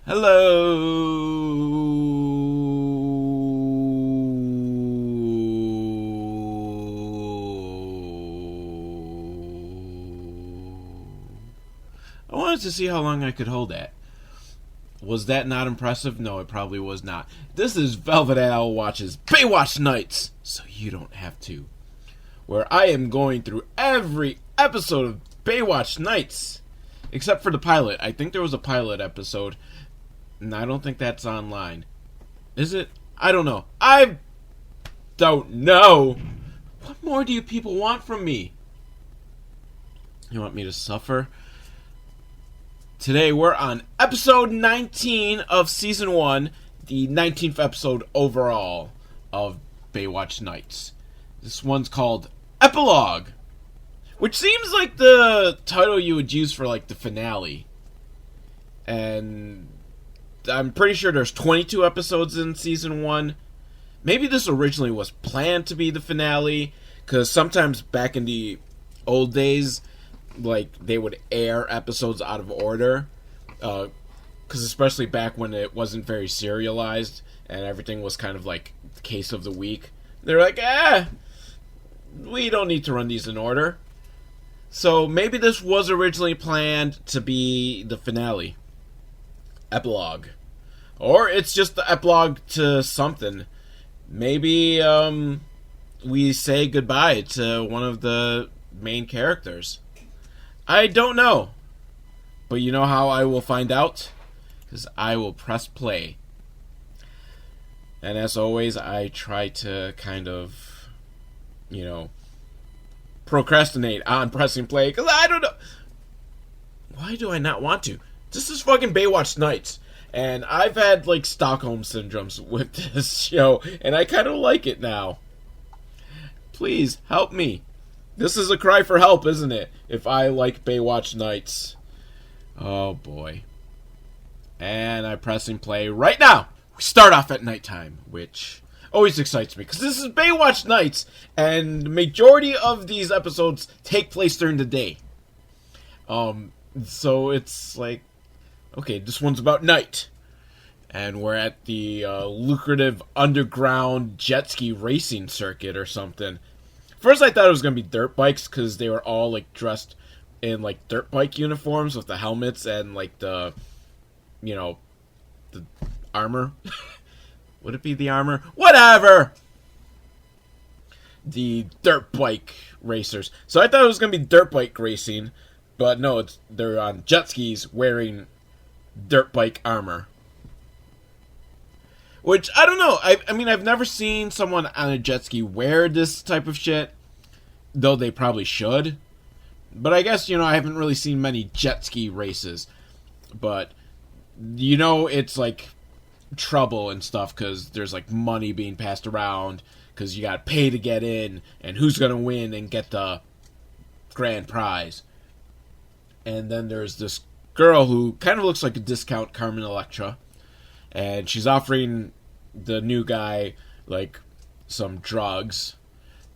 I wanted to see how long I could hold that. Was that not impressive? No, it probably was not. This is Velvet Owl Watch's Baywatch Nights, so you don't have to. Where I am going through every episode of Baywatch Nights. Except for the pilot. I think there was a pilot episode. And I don't think that's online. Is it? I don't know. I don't know. What more do you people want from me? You want me to suffer? Today we're on episode 19 of season 1. The 19th episode overall of Baywatch Nights. This one's called Epilogue. Which seems like the title you would use for like the finale. And I'm pretty sure there's 22 episodes in season 1. Maybe this originally was planned to be the finale, because sometimes back in the old days, like, they would air episodes out of order, because especially back when it wasn't very serialized, and everything was kind of like the case of the week, they're like, we don't need to run these in order. So maybe this was originally planned to be the finale. Epilogue. Or it's just the epilogue to something. Maybe we say goodbye to one of the main characters. I don't know. But you know how I will find out? Because I will press play. And as always, I try to kind of, procrastinate on pressing play. Because I don't know. Why do I not want to? This is fucking Baywatch Nights. And I've had, like, Stockholm syndromes with this show. And I kind of like it now. Please, help me. This is a cry for help, isn't it? If I like Baywatch Nights. Oh, boy. And I'm pressing play right now. We start off at nighttime, which always excites me. Because this is Baywatch Nights. And the majority of these episodes take place during the day. So it's like, okay, this one's about night. And we're at the lucrative underground jet ski racing circuit or something. First I thought it was going to be dirt bikes because they were all like dressed in like dirt bike uniforms with the helmets and like the armor. Would it be the armor? Whatever! The dirt bike racers. So I thought it was going to be dirt bike racing. But no, they're on jet skis wearing dirt bike armor. Which, I don't know. I mean, I've never seen someone on a jet ski wear this type of shit. Though they probably should. But I guess, I haven't really seen many jet ski races. But, it's like trouble and stuff. Because there's like money being passed around. Because you gotta pay to get in. And who's gonna win and get the grand prize. And then there's this girl who kind of looks like a discount Carmen Electra. And she's offering the new guy, like, some drugs.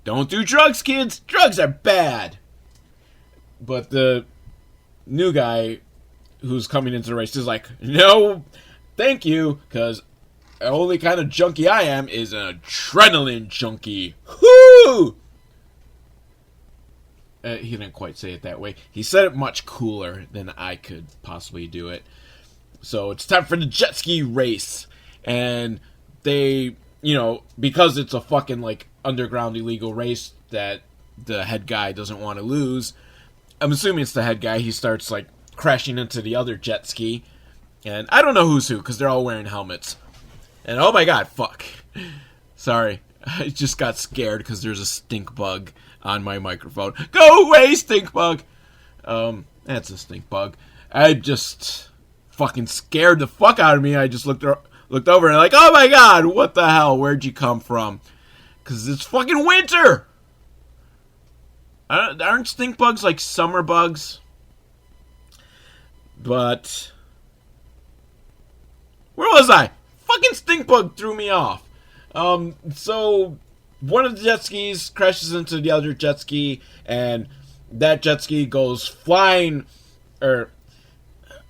Don't do drugs, kids! Drugs are bad! But the new guy who's coming into the race is like, no, thank you, because the only kind of junkie I am is an adrenaline junkie. Whoo! He didn't quite say it that way. He said it much cooler than I could possibly do it. So it's time for the jet ski race. And they, because it's a fucking, like, underground illegal race that the head guy doesn't want to lose. I'm assuming it's the head guy. He starts, like, crashing into the other jet ski. And I don't know who's who, because they're all wearing helmets. And oh my god, fuck. Sorry. I just got scared because there's a stink bug on my microphone. Go away, stink bug! That's a stink bug. I just fucking scared the fuck out of me. I just looked over and like, oh my god, what the hell? Where'd you come from? Because it's fucking winter! Aren't stink bugs like summer bugs? But where was I? Fucking stink bug threw me off. So one of the jet skis crashes into the other jet ski, and that jet ski goes flying, or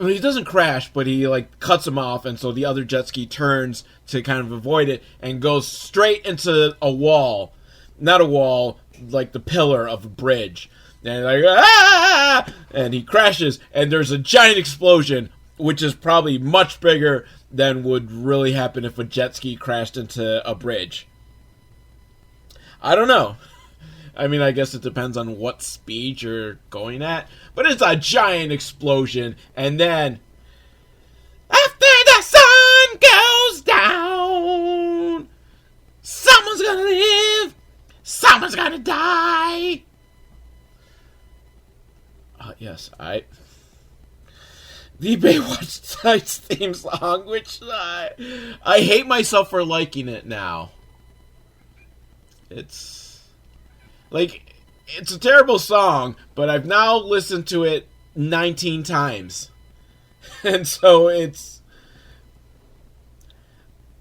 I mean, he doesn't crash, but he like cuts him off, and so the other jet ski turns to kind of avoid it and goes straight into a wall. Not a wall, like the pillar of a bridge. And like, ah! And he crashes, and there's a giant explosion, which is probably much bigger than would really happen if a jet ski crashed into a bridge. I don't know. I mean, I guess it depends on what speed you're going at. But it's a giant explosion. And then, after the sun goes down, someone's gonna live, someone's gonna die. Yes, the Baywatch Nights theme song, which I hate myself for liking it now. It's a terrible song, but I've now listened to it 19 times. And so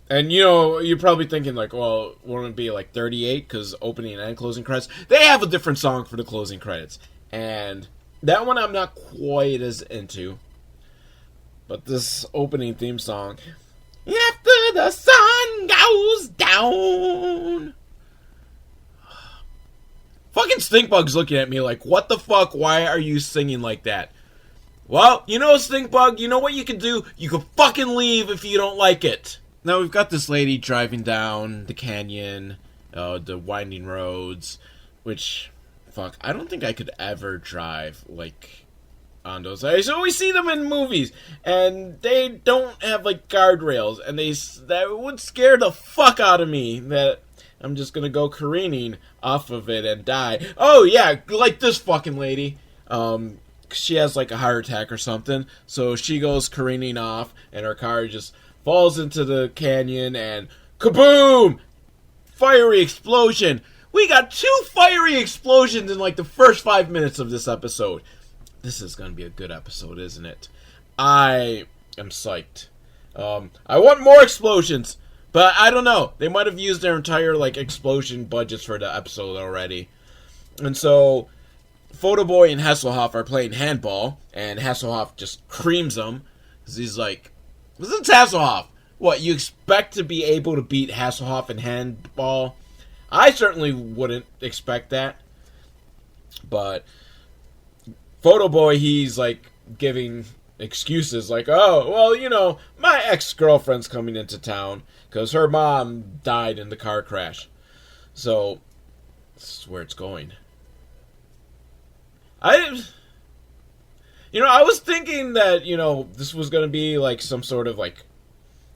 and you're probably thinking like, well, won't it be like 38 because opening and closing credits? They have a different song for the closing credits. And that one I'm not quite as into. But this opening theme song, after the sun goes down. Fucking Stinkbug's looking at me like, what the fuck? Why are you singing like that? Well, Stinkbug, you know what you can do? You can fucking leave if you don't like it. Now we've got this lady driving down the canyon, the winding roads, which, fuck, I don't think I could ever drive, like, on those. I always see them in movies, and they don't have, like, guardrails, and that would scare the fuck out of me, that I'm just gonna go careening off of it and die. Oh, yeah, like this fucking lady. She has, like, a heart attack or something, so she goes careening off, and her car just falls into the canyon, and kaboom! Fiery explosion. We got 2 fiery explosions in, like, the first 5 minutes of this episode. This is gonna be a good episode, isn't it? I am psyched. I want more explosions. But I don't know. They might have used their entire, like, explosion budgets for the episode already. And so, Photoboy and Hasselhoff are playing handball, and Hasselhoff just creams them. Because he's like, this is Hasselhoff. What, you expect to be able to beat Hasselhoff in handball? I certainly wouldn't expect that. But, Photoboy, he's, like, giving excuses like, oh, well, my ex-girlfriend's coming into town because her mom died in the car crash. So, this is where it's going. I was thinking that, this was going to be like some sort of like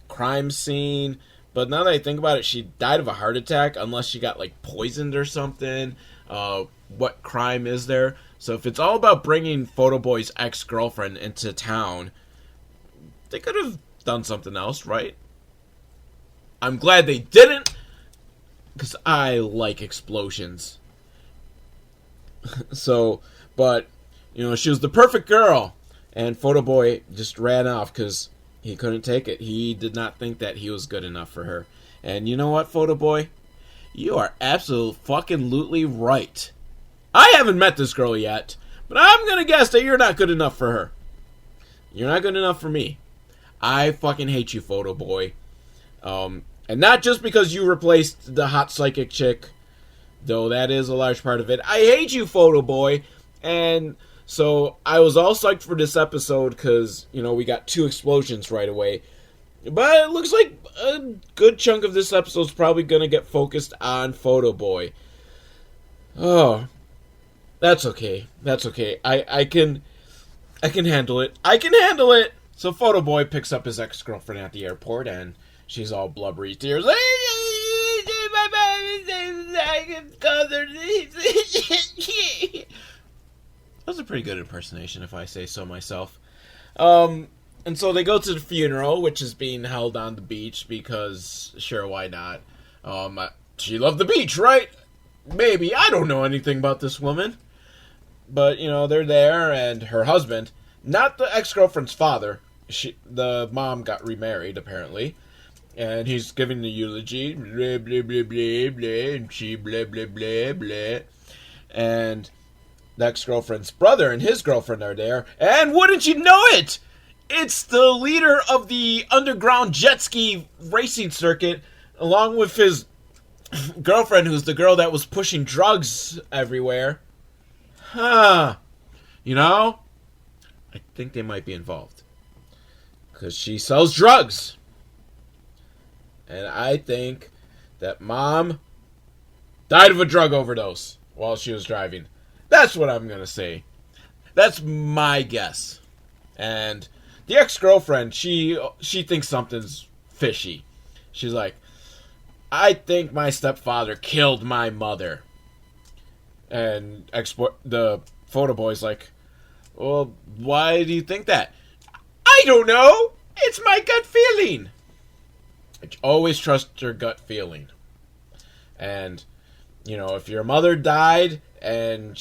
crime scene, but now that I think about it, she died of a heart attack unless she got like poisoned or something. What crime is there? So if it's all about bringing Photoboy's ex-girlfriend into town, they could have done something else, right? I'm glad they didn't, because I like explosions. So, but, she was the perfect girl, and Photoboy just ran off because he couldn't take it. He did not think that he was good enough for her. And you know what, Photoboy? You are absolutely right. I haven't met this girl yet, but I'm gonna guess that you're not good enough for her. You're not good enough for me. I fucking hate you, Photoboy. And not just because you replaced the hot psychic chick, though that is a large part of it. I hate you, Photoboy. And so I was all psyched for this episode because, we got 2 explosions right away. But it looks like a good chunk of this episode is probably going to get focused on Photoboy. Oh, that's okay. That's okay. I can handle it. I can handle it. So Photoboy picks up his ex-girlfriend at the airport, and she's all blubbery tears. That was a pretty good impersonation, if I say so myself. And so they go to the funeral, which is being held on the beach because, sure, why not? She loved the beach, right? Maybe. I don't know anything about this woman. But, they're there, and her husband, not the ex-girlfriend's father, the mom got remarried, apparently, and he's giving the eulogy, blah, blah, blah, blah, blah, and she, blah, blah, blah, blah, and the ex-girlfriend's brother and his girlfriend are there, and wouldn't you know it, It's the leader of the underground jet ski racing circuit, along with his girlfriend, who's the girl that was pushing drugs everywhere. Huh. You know, I think they might be involved. Because she sells drugs. And I think that Mom died of a drug overdose while she was driving. That's what I'm going to say. That's my guess. And the ex-girlfriend, she thinks something's fishy. She's like, I think my stepfather killed my mother. And the photo boy's like, well, why do you think that? I don't know. It's my gut feeling. Always trust your gut feeling. And, you know, if your mother died and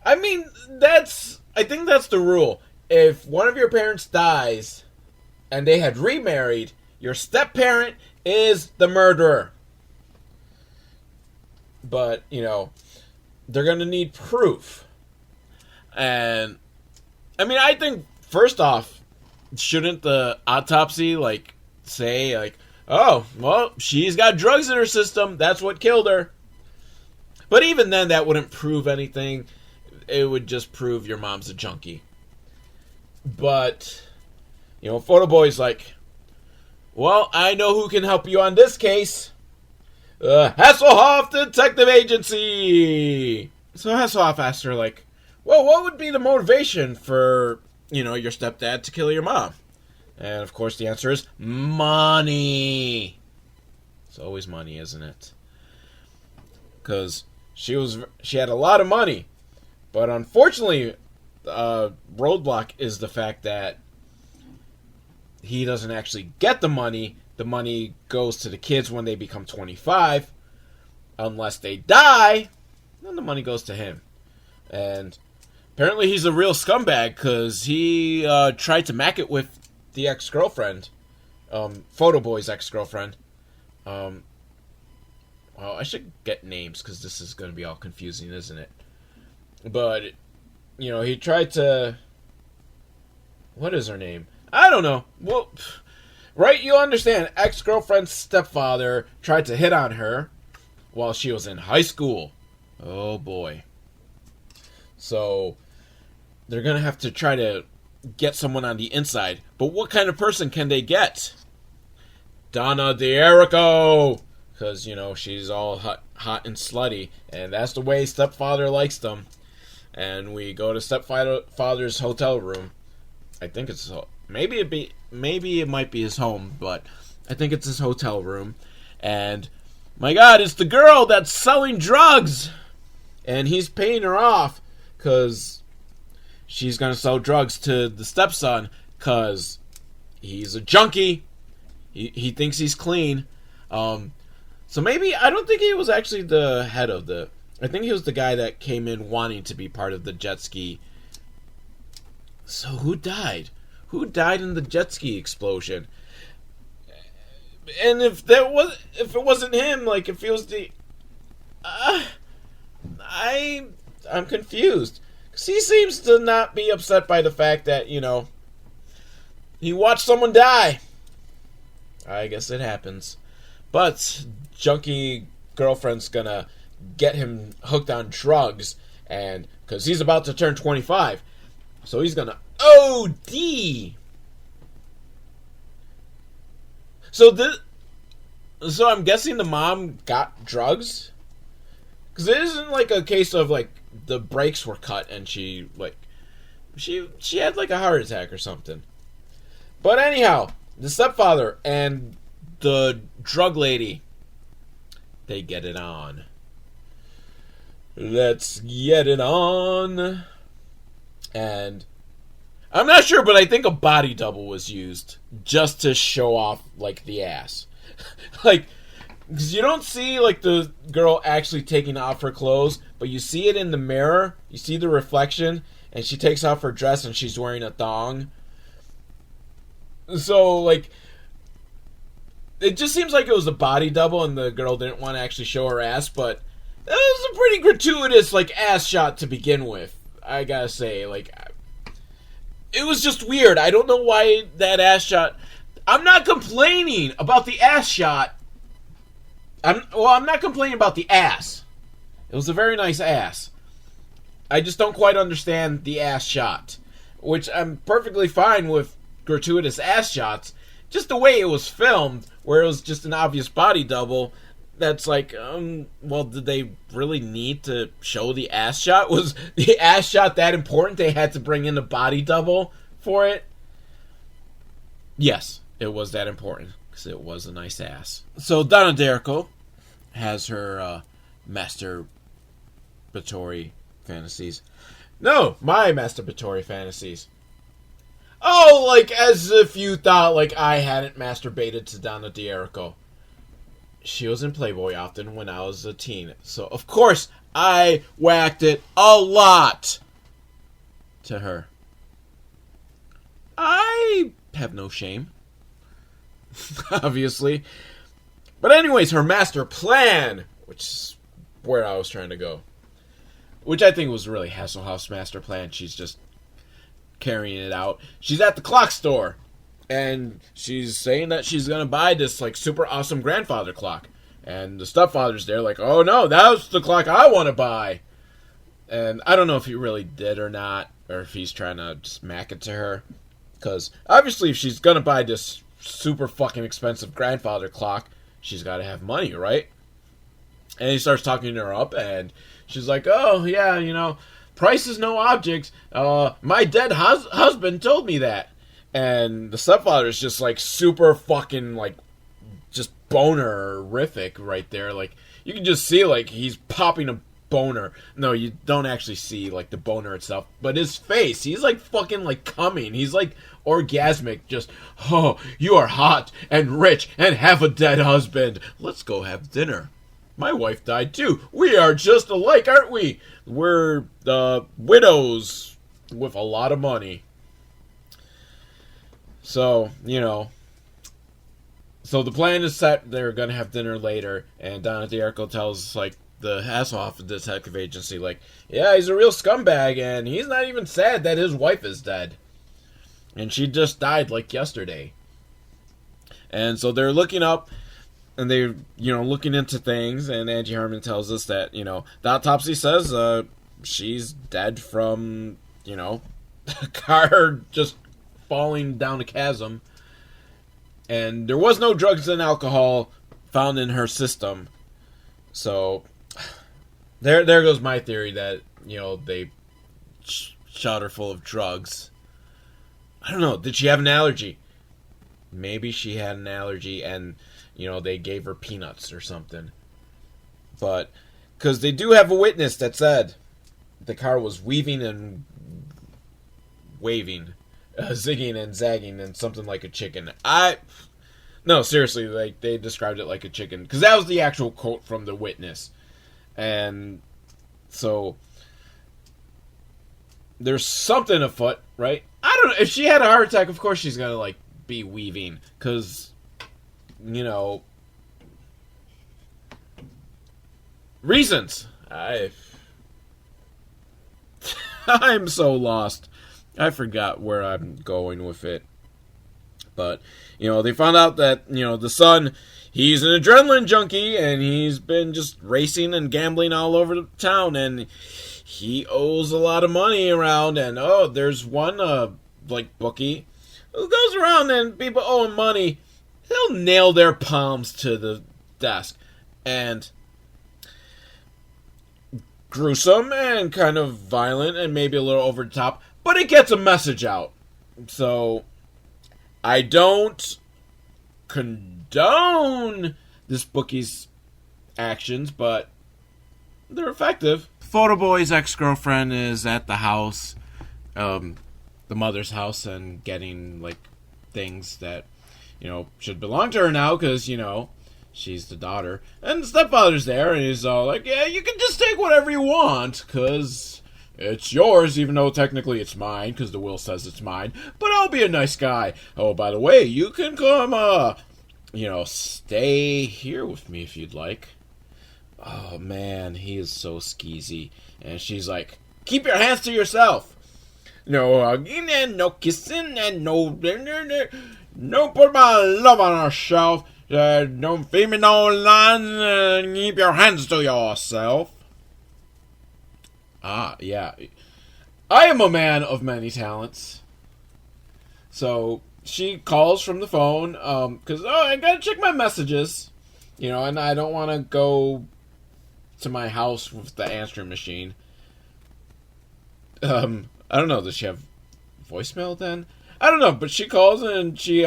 I think that's the rule. If one of your parents dies and they had remarried, your step-parent is the murderer. But, you know, they're going to need proof. And, I mean, I think, first off, shouldn't the autopsy, say, oh, well, she's got drugs in her system. That's what killed her. But even then, that wouldn't prove anything. It would just prove your mom's a junkie. But, you know, photo boy's like, well, I know who can help you on this case. Hasselhoff Detective Agency. So Hasselhoff asked her, like, well, what would be the motivation for, you know, your stepdad to kill your mom? And, of course, the answer is money. It's always money, isn't it? Because she had a lot of money. But unfortunately, roadblock is the fact that he doesn't actually get the money. The money goes to the kids when they become 25. Unless they die, then the money goes to him. And apparently he's a real scumbag because he tried to mack it with the ex-girlfriend. Photo boy's ex-girlfriend. Well, I should get names because this is going to be all confusing, isn't it? But, you know, he tried to... What is her name? I don't know. Well, right, you understand. Ex-girlfriend's stepfather tried to hit on her while she was in high school. Oh, boy. So, they're going to have to try to get someone on the inside. But what kind of person can they get? Donna D'Erico! Because, you know, she's all hot and slutty. And that's the way stepfather likes them. And we go to stepfather's hotel room. I think it's maybe it might be his home, but I think it's his hotel room. And my God, it's the girl that's selling drugs, and he's paying her off because she's gonna sell drugs to the stepson because he's a junkie. He thinks he's clean. So maybe I don't think he was actually the head of the. I think he was the guy that came in wanting to be part of the jet ski. So who died? Who died in the jet ski explosion? And if it wasn't him, like if he was the, I'm confused. 'Cause he seems to not be upset by the fact that, you know, he watched someone die. I guess it happens. But junkie girlfriend's gonna get him hooked on drugs, and because he's about to turn 25, so he's gonna OD. So I'm guessing the mom got drugs, because it isn't like a case of like the brakes were cut and she had like a heart attack or something. But anyhow, the stepfather and the drug lady, they get it on. Let's get it on. And I'm not sure, but I think a body double was used just to show off, like, the ass. Like, because you don't see, like, the girl actually taking off her clothes, but you see it in the mirror. You see the reflection, and she takes off her dress, and she's wearing a thong. So, like, it just seems like it was a body double, and the girl didn't want to actually show her ass, but that was a pretty gratuitous, like, ass shot to begin with. I gotta say, like, It was just weird. I don't know why that ass shot... I'm not complaining about the ass shot. I'm not complaining about the ass. It was a very nice ass. I just don't quite understand the ass shot. Which I'm perfectly fine with gratuitous ass shots. Just the way it was filmed, where it was just an obvious body double... That's like, well, did they really need to show the ass shot? Was the ass shot that important? They had to bring in a body double for it? Yes, it was that important, because it was a nice ass. So Donna D'Errico has her masturbatory fantasies. No, my masturbatory fantasies. Oh, like, as if you thought, like, I hadn't masturbated to Donna D'Errico. She was in Playboy often when I was a teen. So, of course, I whacked it a lot to her. I have no shame. Obviously. But anyways, her master plan, which is where I was trying to go. Which I think was really Hasselhoff's master plan. She's just carrying it out. She's at the clock store. And she's saying that she's going to buy this, like, super awesome grandfather clock. And the stepfather's there like, oh, no, that's the clock I want to buy. And I don't know if he really did or not, or if he's trying to smack it to her. Because, obviously, if she's going to buy this super fucking expensive grandfather clock, she's got to have money, right? And he starts talking her up, and she's like, oh, yeah, you know, price is no object. My dead husband told me that. And the stepfather is just, like, super fucking, like, just boner-rific right there. Like, you can just see, like, he's popping a boner. No, you don't actually see, like, the boner itself. But his face, he's, like, fucking, like, coming. He's, like, orgasmic. Just, oh, you are hot and rich and have a dead husband. Let's go have dinner. My wife died, too. We are just alike, aren't we? We're, widows with a lot of money. So, you know, so the plan is set. They're going to have dinner later, and Donna D'Errico tells, like, the Hasselhoff detective agency, like, yeah, he's a real scumbag, and he's not even sad that his wife is dead. And she just died, like, yesterday. And so they're looking up, and they're, you know, looking into things, and Angie Harmon tells us that, you know, the autopsy says she's dead from, you know, a car just falling down a chasm, and there was no drugs and alcohol found in her system. So there goes my theory that, you know, they shot her full of drugs. I don't know, did she have an allergy? Maybe she had an allergy and, you know, they gave her peanuts or something. But because they do have a witness that said the car was weaving and waving, zigging and zagging, and something like a chicken. No, seriously, like, they described it like a chicken, because that was the actual quote from the witness. And so there's something afoot, right? I don't know, if she had a heart attack, of course she's gonna, like, be weaving, because, you know, reasons. I'm so lost. I forgot where I'm going with it. But, you know, they found out that, you know, the son, he's an adrenaline junkie, and he's been just racing and gambling all over the town, and he owes a lot of money around, and, oh, there's one, like, bookie who goes around and people owe him money, he'll nail their palms to the desk. And gruesome and kind of violent and maybe a little over the top, but it gets a message out. So I don't condone this bookie's actions, but they're effective. Photo Boy's ex-girlfriend is at the house, the mother's house, and getting, like, things that, you know, should belong to her now, because, you know, she's the daughter. And the stepfather's there, and he's all like, yeah, you can just take whatever you want, because it's yours, even though technically it's mine, because the will says it's mine. But I'll be a nice guy. Oh, by the way, you can come, you know, stay here with me if you'd like. Oh, man, he is so skeezy. And she's like, keep your hands to yourself. No hugging and no kissing and no put my love on a shelf. Don't feed me no lines and keep your hands to yourself. Ah, yeah. I am a man of many talents. So she calls from the phone, because, I gotta check my messages. And I don't want to go to my house with the answering machine. I don't know, does she have voicemail then? I don't know, but she calls and she,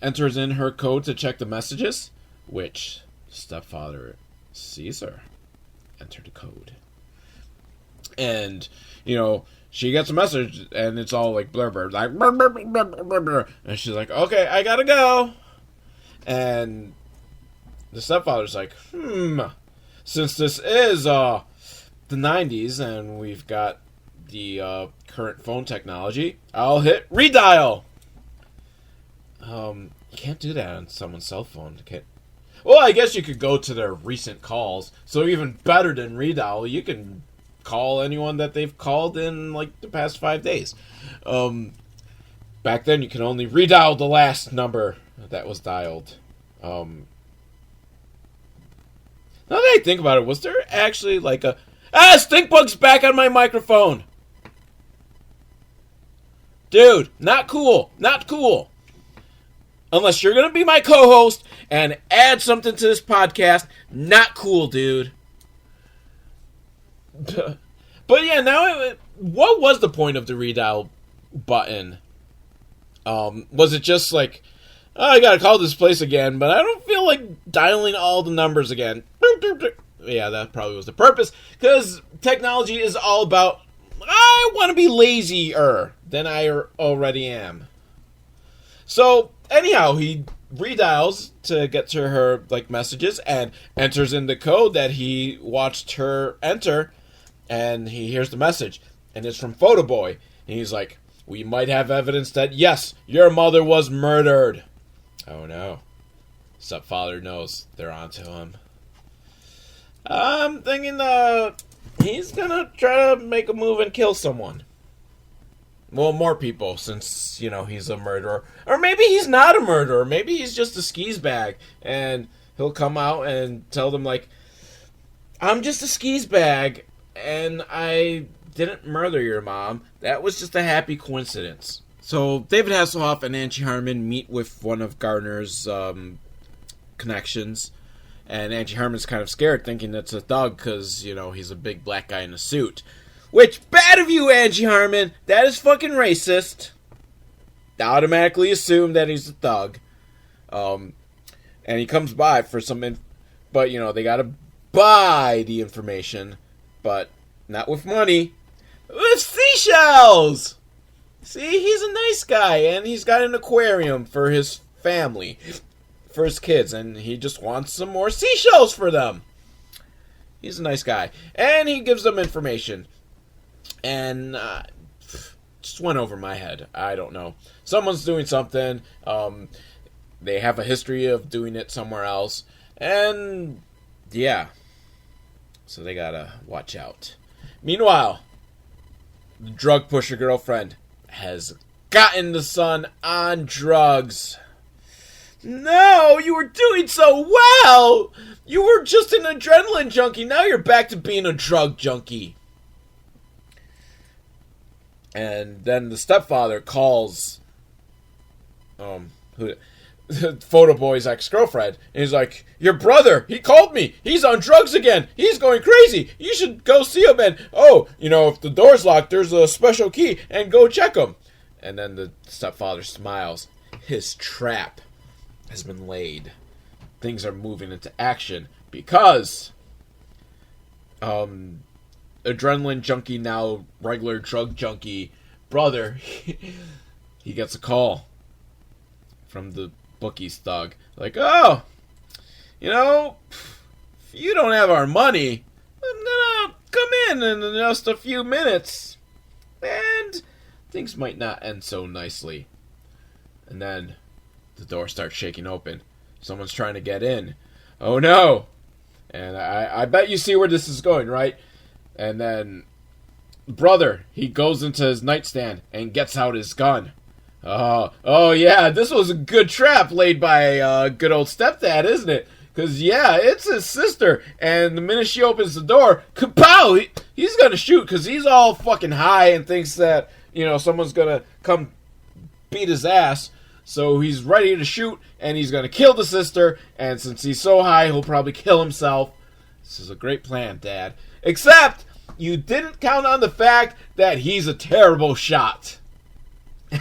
enters in her code to check the messages, which stepfather sees her enter the code. And, she gets a message, and it's all like blurb, like, blur. And she's like, okay, I gotta go. And the stepfather's like, since this is, the 90s, and we've got the, current phone technology, I'll hit redial. You can't do that on someone's cell phone. Well, I guess you could go to their recent calls. So even better than redial, you can call anyone that they've called in, like, the past 5 days. Back then, you can only redial the last number that was dialed. Now that I think about it, was there actually, like, stink bug's back on my microphone! Dude, not cool. Not cool. Unless you're going to be my co-host and add something to this podcast, not cool, dude. But yeah, now, what was the point of the redial button? Was it just like, I gotta call this place again, but I don't feel like dialing all the numbers again. Yeah, that probably was the purpose, because technology is all about, I want to be lazier than I already am. So, anyhow, he redials to get to her, like, messages and enters in the code that he watched her enter, and he hears the message, and it's from Photo Boy, and he's like, we might have evidence that, yes, your mother was murdered. Oh no. Stepfather knows they're onto him. I'm thinking, he's gonna try to make a move and kill someone. Well, more people, since, he's a murderer. Or maybe he's not a murderer. Maybe he's just a skis bag. And he'll come out and tell them, like, I'm just a skis bag, and I didn't murder your mom. That was just a happy coincidence. So, David Hasselhoff and Angie Harmon meet with one of Gardner's connections. And Angie Harmon's kind of scared, thinking it's a thug, because, he's a big black guy in a suit. Which, bad of you, Angie Harmon. That is fucking racist. Automatically assume that he's a thug. And he comes by for some... but, they gotta buy the information. But not with money. With seashells! See, he's a nice guy. And he's got an aquarium for his family. For his kids. And he just wants some more seashells for them. He's a nice guy. And he gives them information. And just went over my head. I don't know. Someone's doing something. They have a history of doing it somewhere else. And, yeah. So they gotta watch out. Meanwhile, the drug pusher girlfriend has gotten the son on drugs. No, you were doing so well! You were just an adrenaline junkie. Now you're back to being a drug junkie. And then the stepfather calls Photo Boy's ex-girlfriend, and he's like, your brother, he called me, he's on drugs again, he's going crazy, you should go see him, and, if the door's locked, there's a special key, and go check him. And then the stepfather smiles. His trap has been laid. Things are moving into action, because adrenaline junkie, now regular drug junkie brother, he gets a call from the bookie's thug. Like, if you don't have our money, I'm gonna come in just a few minutes. And things might not end so nicely. And then the door starts shaking open. Someone's trying to get in. Oh no! And I bet you see where this is going, right? And then brother, he goes into his nightstand and gets out his gun. Oh yeah, this was a good trap laid by good old stepdad, isn't it? Because, yeah, it's his sister, and the minute she opens the door, kapow, he's going to shoot, because he's all fucking high and thinks that, someone's going to come beat his ass. So he's ready to shoot, and he's going to kill the sister, and since he's so high, he'll probably kill himself. This is a great plan, Dad. Except, you didn't count on the fact that he's a terrible shot.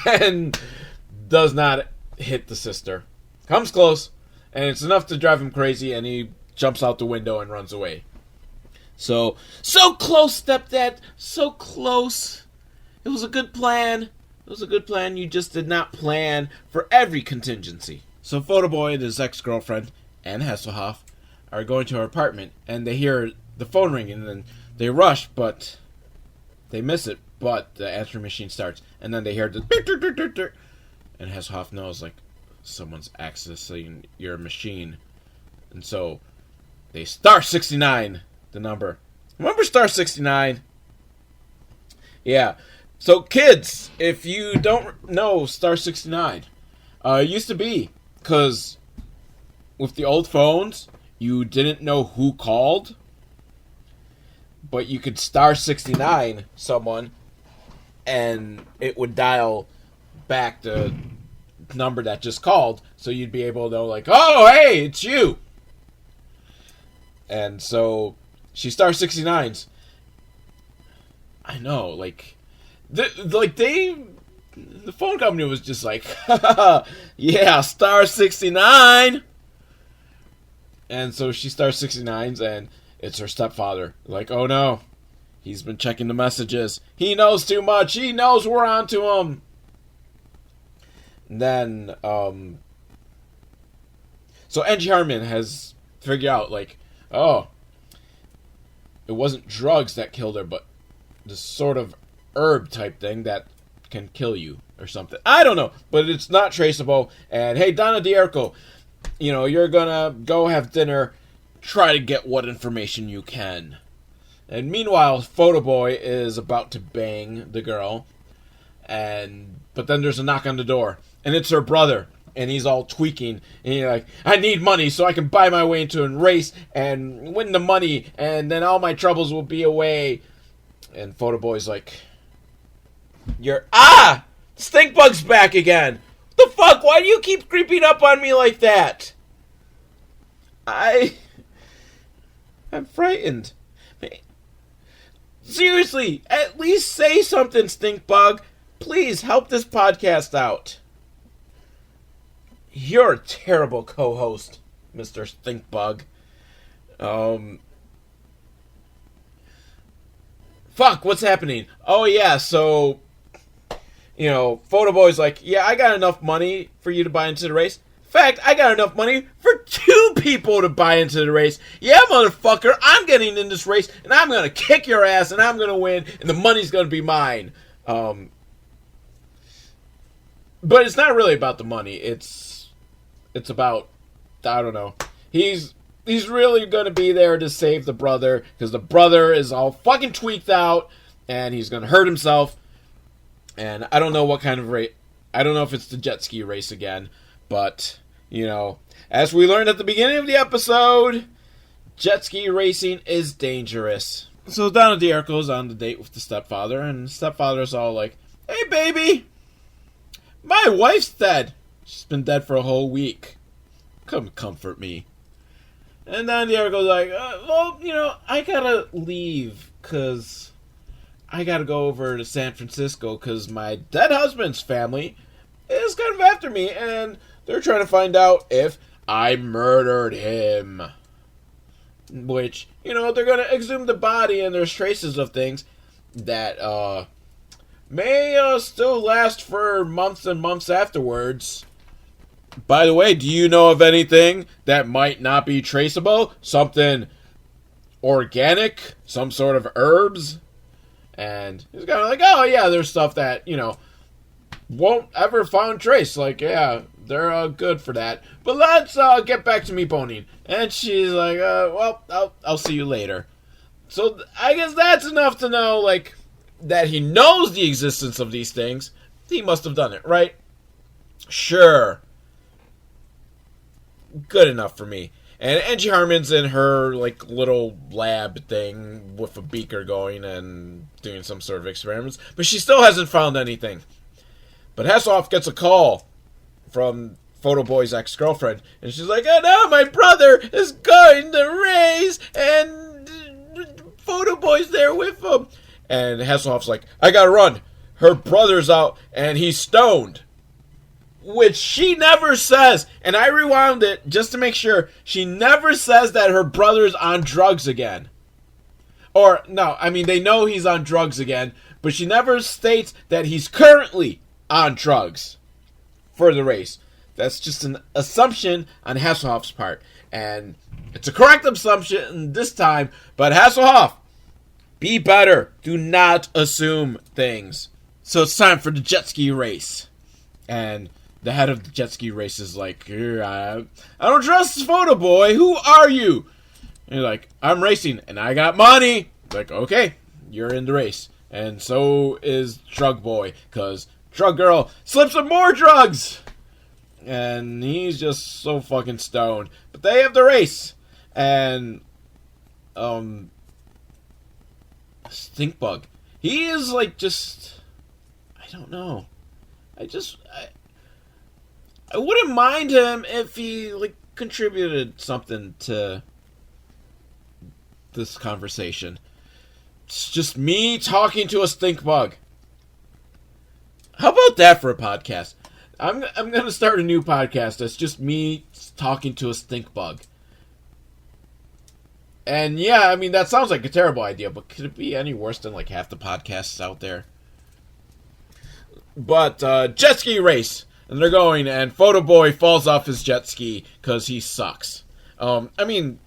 And does not hit the sister. Comes close, and it's enough to drive him crazy, and he jumps out the window and runs away. So close, stepdad, so close. It was a good plan. It was a good plan. You just did not plan for every contingency. So Photoboy and his ex-girlfriend, Anne Hasselhoff, are going to her apartment, and they hear the phone ringing, and then they rush, but they miss it, but the answering machine starts, and then they hear the and Hasselhoff knows, like, someone's accessing your machine. And so they star 69 the number. Remember star 69? Yeah. So kids, if you don't know star 69, it used to be, because with the old phones, you didn't know who called, but you could star 69 someone, and it would dial back the number that just called, so you'd be able to know, like, oh, hey, it's you. And so she star 69s. I know, like, the phone company was just like, yeah, star 69. And so she star 69s, and it's her stepfather. Like, oh no, he's been checking the messages. He knows too much. He knows we're on to him. And then, so Angie Harmon has figured out, like, oh, it wasn't drugs that killed her, but this sort of herb type thing that can kill you or something. I don't know, but it's not traceable. And hey, Donna D'Erco, you're gonna go have dinner, try to get what information you can. And meanwhile, Photoboy is about to bang the girl, but then there's a knock on the door, and it's her brother, and he's all tweaking, and he's like, I need money so I can buy my way into a race and win the money, and then all my troubles will be away. And Photoboy's like, Stinkbug's back again. What the fuck? Why do you keep creeping up on me like that? I'm frightened. Seriously, at least say something, Stinkbug. Please help this podcast out. You're a terrible co-host, Mr. Stinkbug. Fuck, what's happening? Oh yeah, so, Photoboy's like, yeah, I got enough money for you to buy into the race. In fact, I got enough money for 2 people to buy into the race. Yeah, motherfucker, I'm getting in this race, and I'm gonna kick your ass, and I'm gonna win, and the money's gonna be mine. But it's not really about the money. It's about, I don't know. He's really gonna be there to save the brother, because the brother is all fucking tweaked out, and he's gonna hurt himself. And I don't know what kind of race. I don't know if it's the jet ski race again, but, as we learned at the beginning of the episode, jet ski racing is dangerous. So Donna D'Erco's on the date with the stepfather, and the stepfather's all like, hey baby, my wife's dead. She's been dead for a whole week. Come comfort me. And then D'Erco's like, I gotta leave, because I gotta go over to San Francisco, because my dead husband's family is kind of after me, and they're trying to find out if I murdered him. Which, they're gonna exhume the body, and there's traces of things that, may still last for months and months afterwards. By the way, do you know of anything that might not be traceable? Something organic? Some sort of herbs? And he's kind of like, oh yeah, there's stuff that, won't ever find trace. Like, yeah, they're good for that. But let's get back to me boning. And she's like, well, I'll see you later. So I guess that's enough to know, like, that he knows the existence of these things, he must have done it, right? Sure. Good enough for me. And Angie Harmon's in her, like, little lab thing with a beaker going and doing some sort of experiments. But she still hasn't found anything. But Hasselhoff gets a call from Photo Boy's ex-girlfriend. And she's like, oh no, my brother is going to race. And Photo Boy's there with him. And Hasselhoff's like, I gotta run. Her brother's out and he's stoned. Which she never says, and I rewound it just to make sure, she never says that her brother's on drugs again. Or, no, I mean, they know he's on drugs again, but she never states that he's currently on drugs for the race. That's just an assumption on Hasselhoff's part. And it's a correct assumption this time, but Hasselhoff, be better. Do not assume things. So it's time for the jet ski race. And the head of the jet ski race is like, I don't trust this Photo Boy. Who are you? And you're like, I'm racing, and I got money. Like, okay, you're in the race. And so is Drug Boy, because Drug Girl slips some more drugs. And he's just so fucking stoned. But they have the race. And, Stinkbug. He is, like, just, I don't know. I wouldn't mind him if he, like, contributed something to this conversation. It's just me talking to a stink bug. How about that for a podcast? I'm going to start a new podcast that's just me talking to a stink bug. And yeah, I mean, that sounds like a terrible idea, but could it be any worse than, like, half the podcasts out there? But, jet ski race. And they're going, and Photo Boy falls off his jet ski because he sucks. I mean,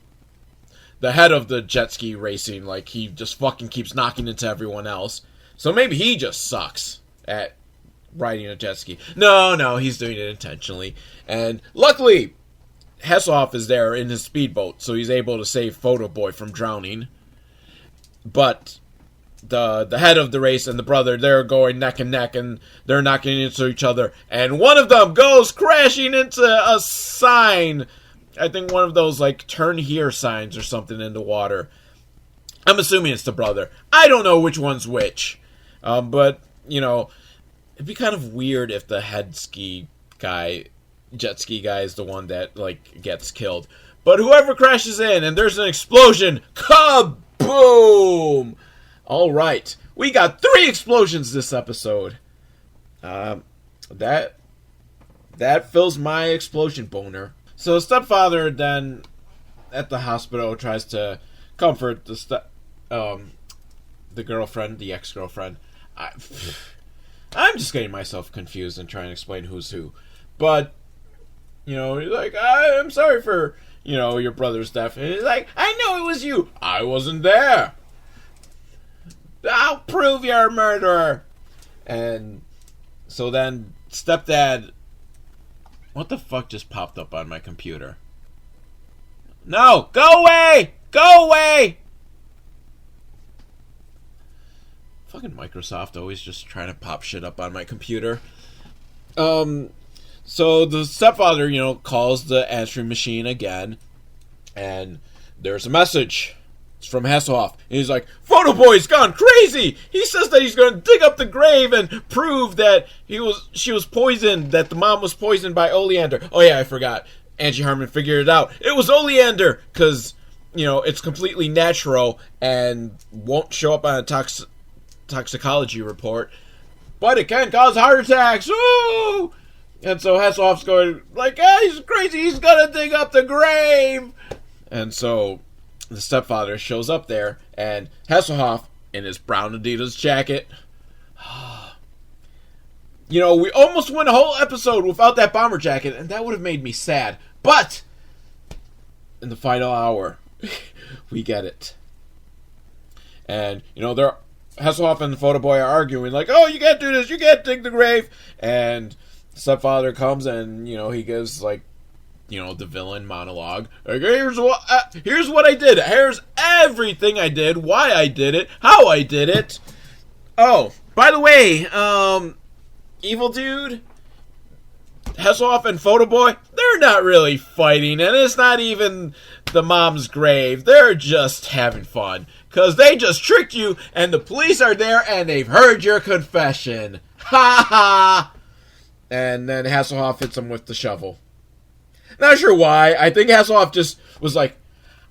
the head of the jet ski racing, like, he just fucking keeps knocking into everyone else. So maybe he just sucks at riding a jet ski. No, he's doing it intentionally. And luckily, Hasselhoff is there in his speedboat, so he's able to save Photo Boy from drowning. But the head of the race and the brother, they're going neck and neck, and they're knocking into each other, and one of them goes crashing into a sign. I think one of those, like, turn here signs or something in the water. I'm assuming it's the brother. I don't know which one's which. But, you know, it'd be kind of weird if the head ski guy, jet ski guy, is the one that, like, gets killed. But whoever crashes in and there's an explosion, kaboom! All right, we got 3 explosions this episode. That fills my explosion boner. So the stepfather then at the hospital tries to comfort the girlfriend, the ex-girlfriend. I'm just getting myself confused and trying to explain who's who. But, you know, he's like, I'm sorry for, you know, your brother's death. And he's like, I know it was you. I wasn't there. I'll prove you're a murderer. And so then stepdad... What the fuck just popped up on my computer? No! Go away! Go away! Fucking Microsoft always just trying to pop shit up on my computer. So the stepfather, you know, calls the answering machine again. And there's a message. It's from Hasselhoff. And he's like, Photo Boy's gone crazy! He says that he's going to dig up the grave and prove that she was poisoned, that the mom was poisoned by oleander. Oh yeah, I forgot. Angie Harmon figured it out. It was oleander! Because, you know, it's completely natural and won't show up on a toxicology report. But it can cause heart attacks! Ooh! And so Hasselhoff's going, like, he's crazy! He's going to dig up the grave! And so the stepfather shows up there, and Hasselhoff, in his brown Adidas jacket. You know, we almost went a whole episode without that bomber jacket, and that would have made me sad. But in the final hour, we get it. And, you know, Hasselhoff and the Photo Boy are arguing, like, oh, you can't do this, you can't dig the grave. And the stepfather comes, and, you know, he gives, like, you know, the villain monologue. Like, here's what I did. Here's everything I did, why I did it, how I did it. Oh, by the way, Evil Dude, Hasselhoff, and Photo Boy, they're not really fighting, and it's not even the mom's grave. They're just having fun. Because they just tricked you, and the police are there, and they've heard your confession. Ha ha! And then Hasselhoff hits him with the shovel. Not sure why. I think Hasselhoff just was like,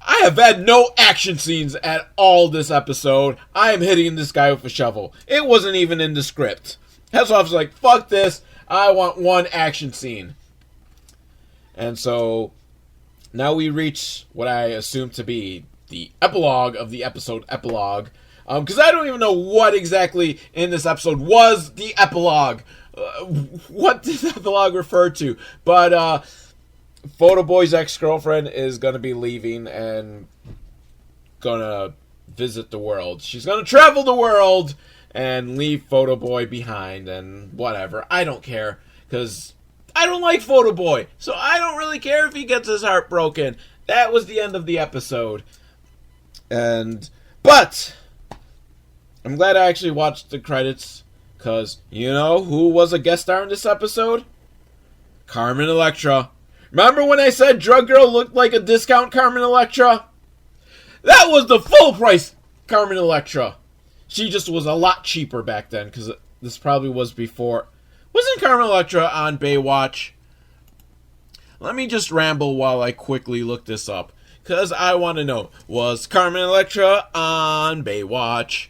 I have had no action scenes at all this episode. I am hitting this guy with a shovel. It wasn't even in the script. Hasselhoff's like, fuck this. I want one action scene. And so now we reach what I assume to be the epilogue of the episode Epilogue. Because I don't even know what exactly in this episode was the epilogue. What did the epilogue refer to? But Photo Boy's ex-girlfriend is going to be leaving and going to visit the world. She's going to travel the world and leave Photo Boy behind and whatever. I don't care, because I don't like Photo Boy, so I don't really care if he gets his heart broken. That was the end of the episode. But I'm glad I actually watched the credits, because you know who was a guest star in this episode? Carmen Electra. Remember when I said Drug Girl looked like a discount Carmen Electra? That was the full price Carmen Electra. She just was a lot cheaper back then, because this probably was before. Wasn't Carmen Electra on Baywatch? Let me just ramble while I quickly look this up, because I want to know, was Carmen Electra on Baywatch?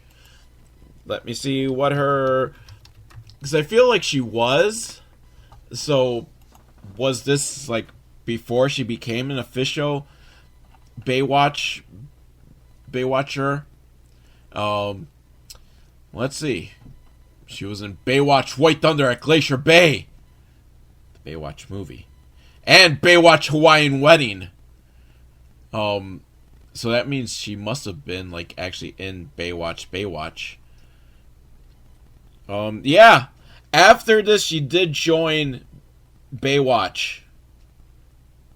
Let me see what her... Because I feel like she was. So, was this, like, before she became an official Baywatcher? Let's see. She was in Baywatch White Thunder at Glacier Bay. The Baywatch movie. And Baywatch Hawaiian Wedding. So that means she must have been, like, actually in Baywatch. Yeah. After this, she did join Baywatch.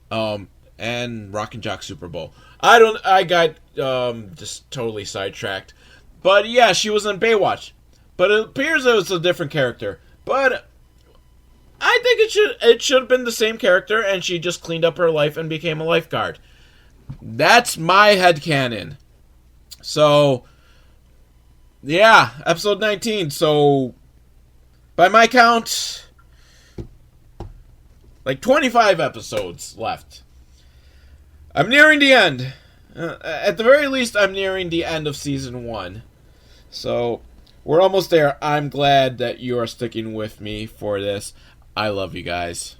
And Rock and Jock Super Bowl. I got, just totally sidetracked. But yeah, she was in Baywatch. But it appears it was a different character. But I think it should have been the same character, and she just cleaned up her life and became a lifeguard. That's my headcanon. So, yeah, episode 19. So, by my count, like 25 episodes left. I'm nearing the end. At the very least, I'm nearing the end of season 1. So, we're almost there. I'm glad that you are sticking with me for this. I love you guys.